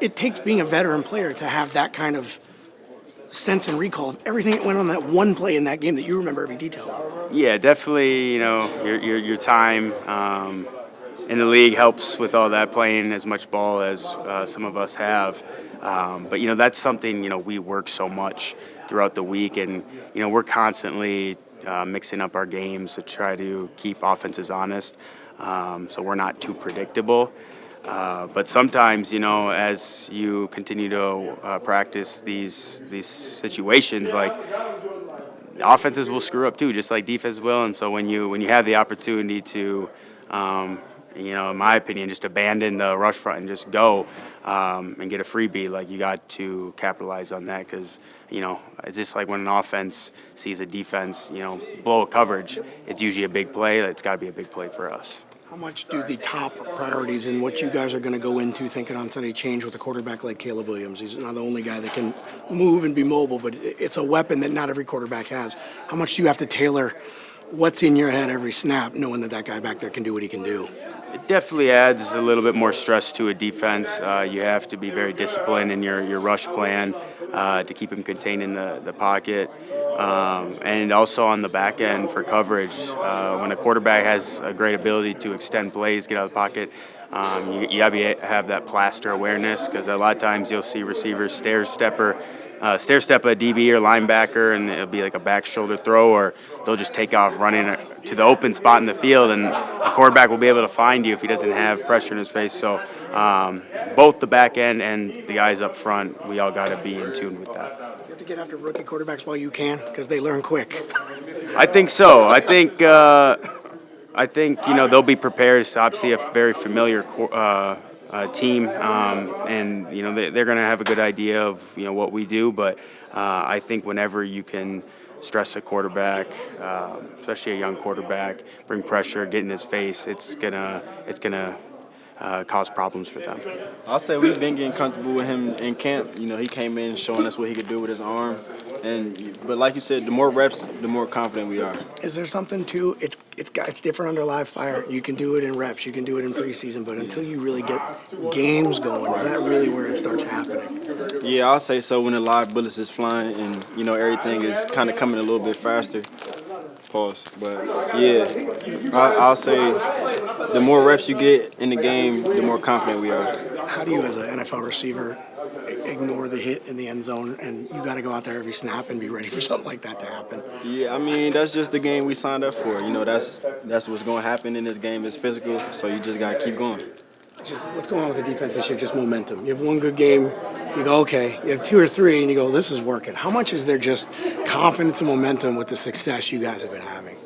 it takes being a veteran player to have that kind of sense and recall of everything that went on that one play in that game that you remember every detail of. Yeah, definitely. Your time in the league helps with all that, playing as much ball as some of us have. But that's something we work so much throughout the week, and we're constantly mixing up our games to try to keep offenses honest, so we're not too predictable. But sometimes, as you continue to practice these situations, like offenses will screw up too, just like defense will. And so when you have the opportunity to, in my opinion, just abandon the rush front and just go and get a freebie, like you got to capitalize on that, because it's just like when an offense sees a defense, blow a coverage, it's usually a big play. It's got to be a big play for us. How much do the top priorities and what you guys are going to go into thinking on Sunday change with a quarterback like Caleb Williams? He's not the only guy that can move and be mobile, but it's a weapon that not every quarterback has. How much do you have to tailor what's in your head every snap, knowing that guy back there can do what he can do? It definitely adds a little bit more stress to a defense. You have to be very disciplined in your rush plan to keep him contained in the pocket. And also on the back end for coverage, when a quarterback has a great ability to extend plays, get out of the pocket, you got to have that plaster awareness, because a lot of times you'll see receivers stair-step a DB or linebacker, and it'll be like a back shoulder throw, or they'll just take off running to the open spot in the field, and the quarterback will be able to find you if he doesn't have pressure in his face. So both the back end and the guys up front, we all got to be in tune with that. You have to get after rookie quarterbacks while you can, because they learn quick. I think so. I think they'll be prepared. It's obviously a very familiar team, and they're going to have a good idea of what we do. But I think whenever you can stress a quarterback, especially a young quarterback, bring pressure, get in his face, it's gonna cause problems for them. I'll say we've been getting comfortable with him in camp. He came in showing us what he could do with his arm. But like you said, the more reps, the more confident we are. Is there something to it's different under live fire? You can do it in reps, you can do it in preseason, but until you really get games going, is that really where it starts happening? Yeah, I'll say so. When the live bullets is flying and everything is kind of coming a little bit faster. Pause. But yeah, I'll say the more reps you get in the game, the more confident we are. How do you, as an NFL receiver, ignore the hit in the end zone, and you got to go out there every snap and be ready for something like that to happen? Yeah, that's just the game we signed up for. That's what's going to happen in this game. It's physical, so you just got to keep going. Just what's going on with the defense this year? Just momentum. You have one good game, you go, okay. You have two or three, and you go, this is working. How much is there just confidence and momentum with the success you guys have been having?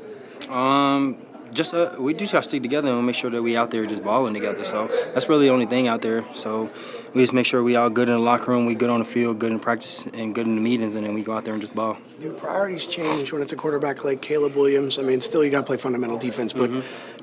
We do try to stick together and make sure that we out there just balling together. So that's really the only thing out there. So we just make sure we all good in the locker room, we good on the field, good in practice, and good in the meetings, and then we go out there and just ball. Do priorities change when it's a quarterback like Caleb Williams? Still you got to play fundamental defense, but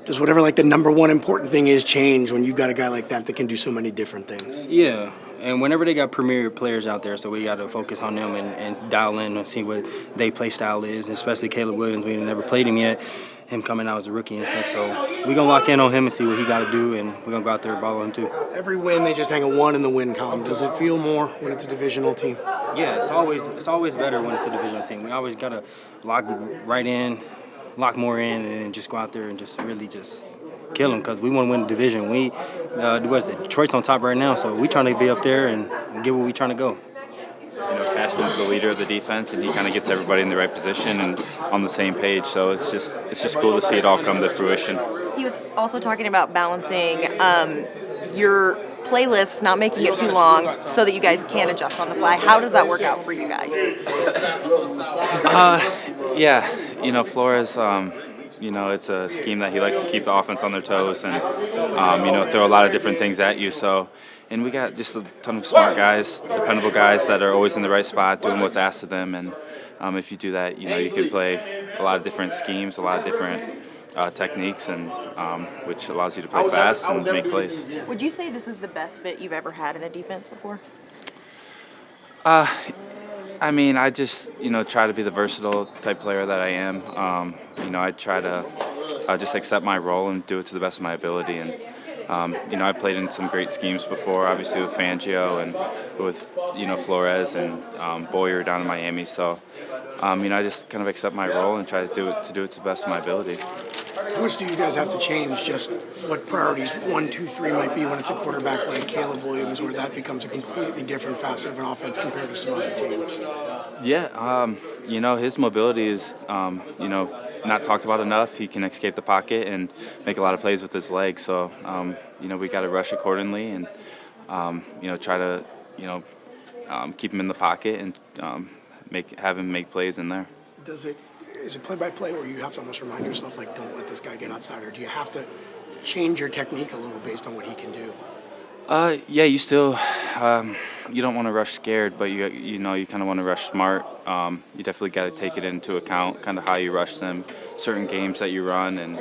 does whatever the number one important thing is change when you've got a guy like that can do so many different things? Yeah. And whenever they got premier players out there, so we got to focus on them and dial in and see what their play style is, and especially Caleb Williams. We never played him yet, him coming out as a rookie and stuff. So we're going to lock in on him and see what he got to do, and we're going to go out there and ball on him too. Every win, they just hang a 1 in the win column. Does it feel more when it's a divisional team? Yeah, it's always better when it's a divisional team. We always got to lock more in, and then just go out there and just really just kill them, because we want to win the division. Detroit's on top right now, so we're trying to be up there and get where we're trying to go. Cashman's the leader of the defense, and he kind of gets everybody in the right position and on the same page. So it's just cool to see it all come to fruition. He was also talking about balancing your playlist, not making it too long, so that you guys can adjust on the fly. How does that work out for you guys? Flores. It's a scheme that he likes to keep the offense on their toes and, throw a lot of different things at you. And we got just a ton of smart guys, dependable guys that are always in the right spot, doing what's asked of them. And if you do that, you can play a lot of different schemes, a lot of different techniques, and which allows you to play fast and make plays. Would you say this is the best fit you've ever had in a defense before? I just, try to be the versatile type player that I am. I try to just accept my role and do it to the best of my ability. And, I played in some great schemes before, obviously with Fangio and with Flores and Boyer down in Miami. So I just kind of accept my role and try to do it to the best of my ability. How much do you guys have to change just what priorities 1, 2, 3 might be when it's a quarterback like Caleb Williams, where that becomes a completely different facet of an offense compared to some other teams? Yeah, his mobility is, not talked about enough. He can escape the pocket and make a lot of plays with his legs. So, we got to rush accordingly and, try to, keep him in the pocket and have him make plays in there. Is it play-by-play where you have to almost remind yourself, like, don't let this guy get outside, or do you have to change your technique a little based on what he can do? Yeah, you still you don't want to rush scared, but you kind of want to rush smart. You definitely got to take it into account, kind of how you rush them, certain games that you run, and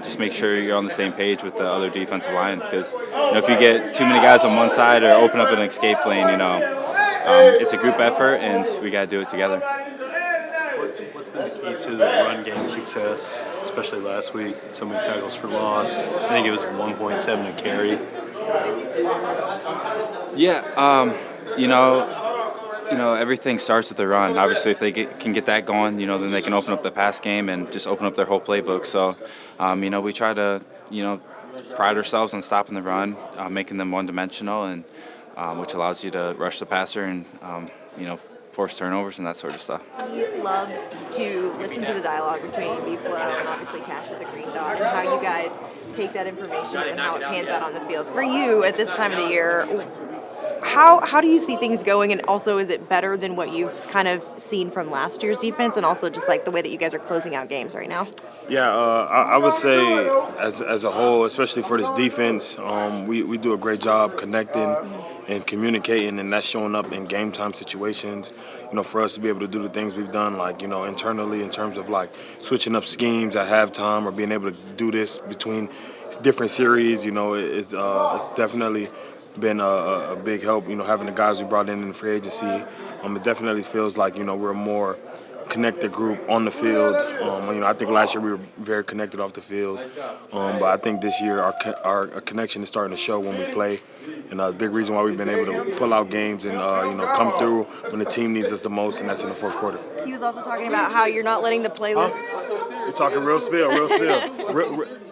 just make sure you're on the same page with the other defensive line. Because if you get too many guys on one side or open up an escape lane, it's a group effort, and we got to do it together. What's been the key to the run game success, especially last week? So many tackles for loss. I think it was 1.7 a carry. Yeah, everything starts with the run. Obviously, if they can get that going, then they can open up the pass game and just open up their whole playbook. So, we try to, pride ourselves on stopping the run, making them one-dimensional, and which allows you to rush the passer and, force turnovers and that sort of stuff. He loves to listen to the dialogue between B-Flow and obviously Cash as a green dog, and how you guys take that information and how it pans out on the field. For you at this time of the year, how do you see things going, and also is it better than what you've kind of seen from last year's defense, and also just like the way that you guys are closing out games right now? Yeah, I would say as a whole, especially for this defense, we do a great job connecting and communicating, and that's showing up in game time situations. For us to be able to do the things we've done, like, internally in terms of like switching up schemes at halftime or being able to do this between different series, it's definitely been a big help, having the guys we brought in the free agency. It definitely feels like, we're a more connected group on the field. I think last year we were very connected off the field, but I think this year our connection is starting to show when we play, and a big reason why we've been able to pull out games and come through when the team needs us the most, and that's in the fourth quarter. He was also talking about how you're not letting the playlist. You're talking real spill,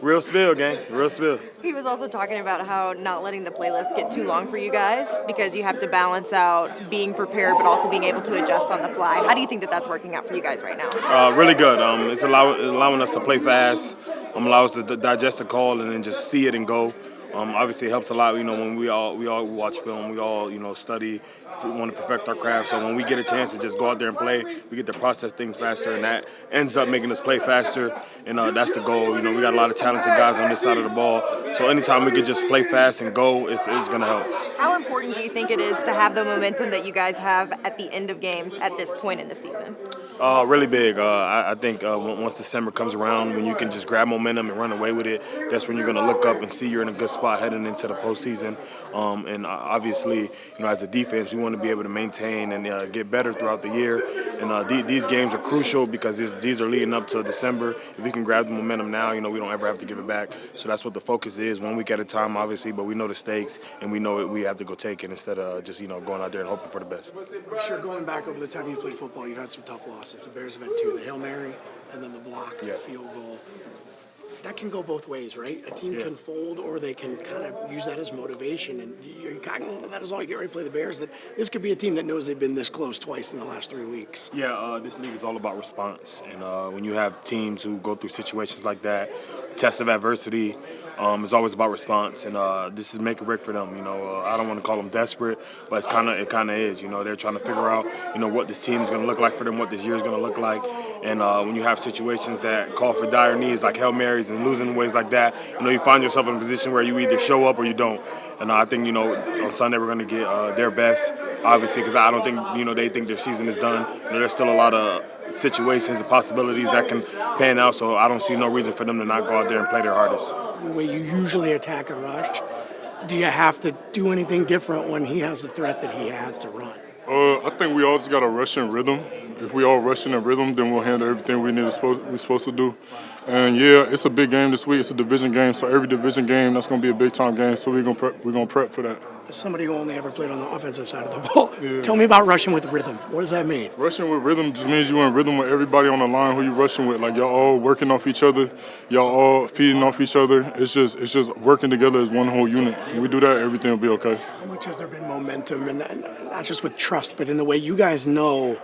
real spill, gang, real spill. He was also talking about how not letting the playlist get too long for you guys, because you have to balance out being prepared but also being able to adjust on the fly. How do you think that that's working out for you guys right now? Really good. It's allowing us to play fast, allow us to digest the call and then just see it and go. Obviously, it helps a lot. When we all watch film, we all study, we want to perfect our craft. So when we get a chance to just go out there and play, we get to process things faster, and that ends up making us play faster. And that's the goal. We got a lot of talented guys on this side of the ball. So anytime we can just play fast and go, it's going to help. How important do you think it is to have the momentum that you guys have at the end of games at this point in the season? Really big. I think once December comes around, when you can just grab momentum and run away with it, that's when you're going to look up and see you're in a good spot heading into the postseason. And obviously, as a defense, we want to be able to maintain and get better throughout the year. And these games are crucial because these are leading up to December. If we can grab the momentum now, we don't ever have to give it back. So that's what the focus is, 1 week at a time, obviously. But we know the stakes, and we know we have to go take it instead of just going out there and hoping for the best. I'm sure going back over the time you played football, you've had some tough losses. The Bears have had 2, the Hail Mary and then the block, the field goal. That can go both ways, right? A team can fold, or they can kind of use that as motivation. And you're cognizant of that as all. You get ready to play the Bears, that this could be a team that knows they've been this close twice in the last 3 weeks. Yeah, this league is all about response. And when you have teams who go through situations like that, test of adversity, it's always about response. And this is make or break for them. I don't want to call them desperate, but it kind of is. They're trying to figure out, what this team is going to look like for them, what this year is going to look like. And when you have situations that call for dire needs, like Hail Marys and losing ways like that, you find yourself in a position where you either show up or you don't. And I think, on Sunday we're going to get their best, obviously, because I don't think, they think their season is done. There's still a lot of situations and possibilities that can pan out, so I don't see no reason for them to not go out there and play their hardest. The way you usually attack a rush, do you have to do anything different when he has the threat that he has to run? I think we all just got a rushing rhythm. If we all rushing in rhythm, then we'll handle everything we're supposed to do. And yeah, it's a big game this week. It's a division game, so every division game that's going to be a big time game. So we're gonna prep for that. As somebody who only ever played on the offensive side of the ball, tell me about rushing with rhythm. What does that mean? Rushing with rhythm just means you're in rhythm with everybody on the line who you're rushing with. Like y'all all working off each other, y'all all feeding off each other. It's just working together as one whole unit. When we do that, everything will be okay. How much has there been momentum, and not just with trust, but in the way you guys know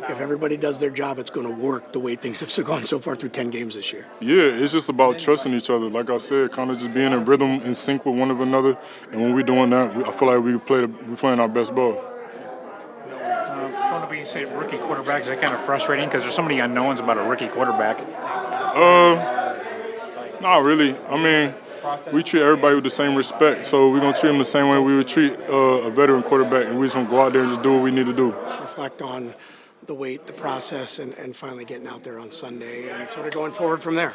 if everybody does their job, it's going to work the way things have gone so far through 10 games this year? Yeah, it's just about trusting each other. Like I said, kind of just being in rhythm, in sync with one another. And when we're doing that, I feel like we're playing our best ball. Going to be say rookie quarterbacks, is that kind of frustrating because there's so many unknowns about a rookie quarterback? Not really. I mean, we treat everybody with the same respect, so we're gonna treat them the same way we would treat a veteran quarterback, and we're just gonna go out there and just do what we need to do. Reflect on the wait, the process, and finally getting out there on Sunday and sort of going forward from there.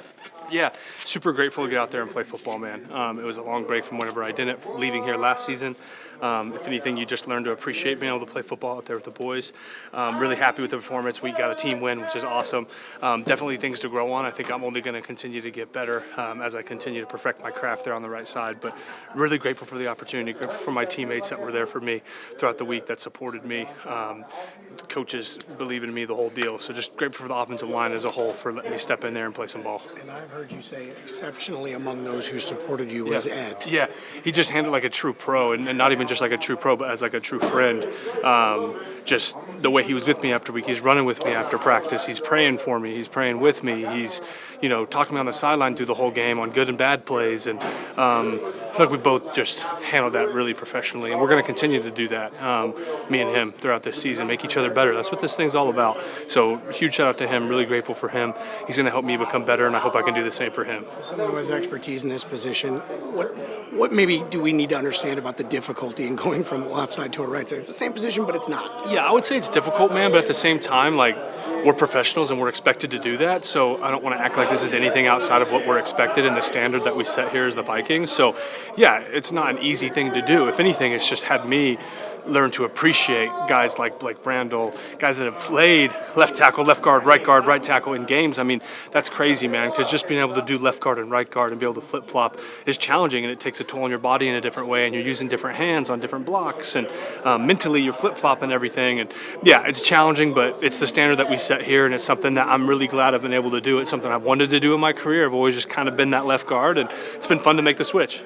Yeah, super grateful to get out there and play football, man. It was a long break from whenever I didn't, leaving here last season. If anything, you just learn to appreciate being able to play football out there with the boys. Really happy with the performance. We got a team win, which is awesome. Definitely things to grow on. I think I'm only going to continue to get better as I continue to perfect my craft there on the right side. But really grateful for the opportunity, grateful for my teammates that were there for me throughout the week that supported me. The coaches believe in me, the whole deal. So just grateful for the offensive line as a whole for letting me step in there and play some ball. And I've heard you say exceptionally among those who supported you was Ed. Yeah, he just handled like a true pro, and not even just like a true pro, but as like a true friend. Just the way he was with me after week, he's running with me after practice, he's praying for me, he's praying with me, he's talking to me on the sideline through the whole game on good and bad plays, and I feel like we both just handled that really professionally, and we're going to continue to do that, me and him, throughout this season, make each other better. That's what this thing's all about. So huge shout out to him, really grateful for him. He's going to help me become better, and I hope I can do the same for him. Someone who has expertise in this position, what maybe do we need to understand about the difficulty in going from left side to a right side? It's the same position, but it's not. Yeah, I would say it's difficult, man, but at the same time, like, we're professionals and we're expected to do that, so I don't want to act like this is anything outside of what we're expected and the standard that we set here as the Vikings. So, yeah, it's not an easy thing to do. If anything, it's just had me learn to appreciate guys like Blake Brandel, guys that have played left tackle, left guard, right tackle in games. I mean, that's crazy, man, because just being able to do left guard and right guard and be able to flip-flop is challenging, and it takes a toll on your body in a different way, and you're using different hands on different blocks, and mentally you're flip-flopping everything. And, yeah, it's challenging, but it's the standard that we set here, and it's something that I'm really glad I've been able to do. It's something I've wanted to do in my career. I've always just kind of been that left guard, and it's been fun to make the switch.